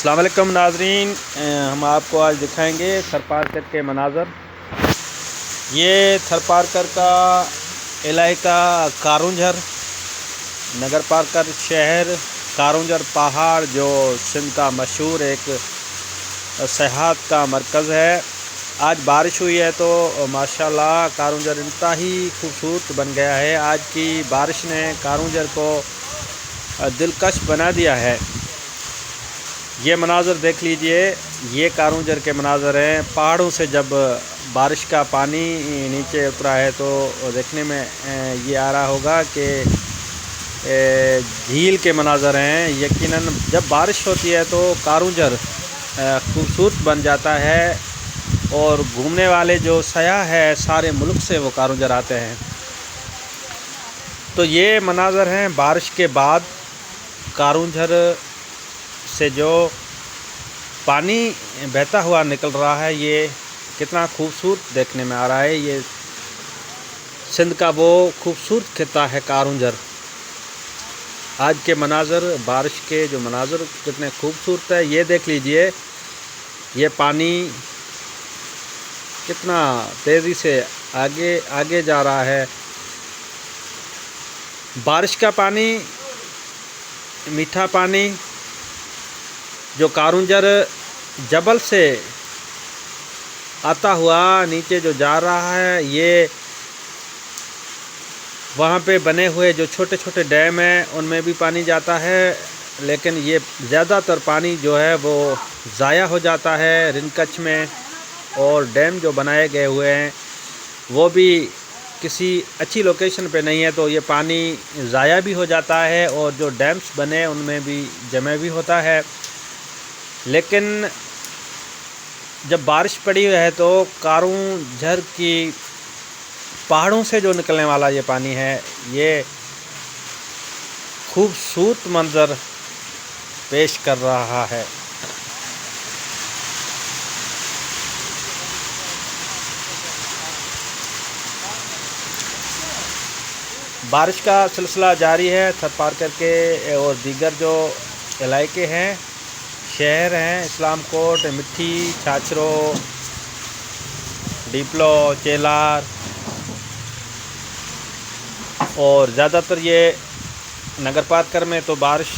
السلام علیکم ناظرین، ہم آپ کو آج دکھائیں گے تھرپارکر کے مناظر۔ یہ تھرپارکر کا علاقہ کارونجھر، نگر پارکر شہر کارونجھر پہاڑ جو سندھ کا مشہور ایک سیاحت کا مرکز ہے۔ آج بارش ہوئی ہے تو ماشاءاللہ کارونجھر انتہائی خوبصورت بن گیا ہے۔ آج کی بارش نے کارونجھر کو دلکش بنا دیا ہے۔ یہ مناظر دیکھ لیجئے، یہ کارونجھر کے مناظر ہیں۔ پہاڑوں سے جب بارش کا پانی نیچے اترا ہے تو دیکھنے میں یہ آ رہا ہوگا کہ جھیل کے مناظر ہیں۔ یقیناً جب بارش ہوتی ہے تو کارونجھر خوبصورت بن جاتا ہے، اور گھومنے والے جو سیاح ہیں سارے ملک سے وہ کارونجھر آتے ہیں۔ تو یہ مناظر ہیں بارش کے بعد کارونجھر سے جو پانی بہتا ہوا نکل رہا ہے، یہ کتنا خوبصورت دیکھنے میں آ رہا ہے۔ یہ سندھ کا وہ خوبصورت خطہ ہے کارونجھر۔ آج کے مناظر، بارش کے جو مناظر کتنے خوبصورت ہے، یہ دیکھ لیجئے۔ یہ پانی کتنا تیزی سے آگے جا رہا ہے۔ بارش کا پانی، میٹھا پانی جو کارونجھر جبل سے آتا ہوا نیچے جو جا رہا ہے، یہ وہاں پہ بنے ہوئے جو چھوٹے چھوٹے ڈیم ہیں ان میں بھی پانی جاتا ہے، لیکن یہ زیادہ تر پانی جو ہے وہ ضائع ہو جاتا ہے رنکچ میں، اور ڈیم جو بنائے گئے ہوئے ہیں وہ بھی کسی اچھی لوکیشن پہ نہیں ہے، تو یہ پانی ضائع بھی ہو جاتا ہے، اور جو ڈیمز بنے ان میں بھی جمع بھی ہوتا ہے۔ لیکن جب بارش پڑی ہے تو کارونجھر کی پہاڑوں سے جو نکلنے والا یہ پانی ہے، یہ خوبصورت منظر پیش کر رہا ہے۔ بارش کا سلسلہ جاری ہے تھرپارکر کے اور دیگر جو علاقے ہیں، شہر ہیں، اسلام کوٹ، مٹھی، چھاچرو، ڈیپلو، چیلار، اور زیادہ تر یہ نگر پارکر میں تو بارش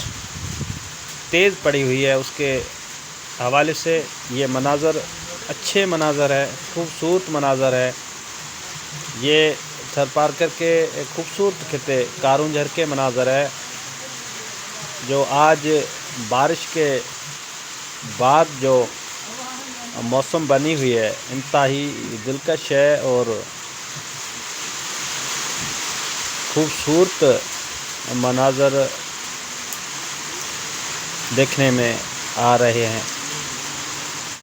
تیز پڑی ہوئی ہے، اس کے حوالے سے یہ مناظر اچھے مناظر ہے، خوبصورت مناظر ہے۔ یہ تھرپارکر کے خوبصورت خطے کارونجھر کے مناظر ہے، جو آج بارش کے بعد جو موسم بنی ہوئی ہے انتہائی دلکش ہے اور خوبصورت مناظر دیکھنے میں آ رہے ہیں۔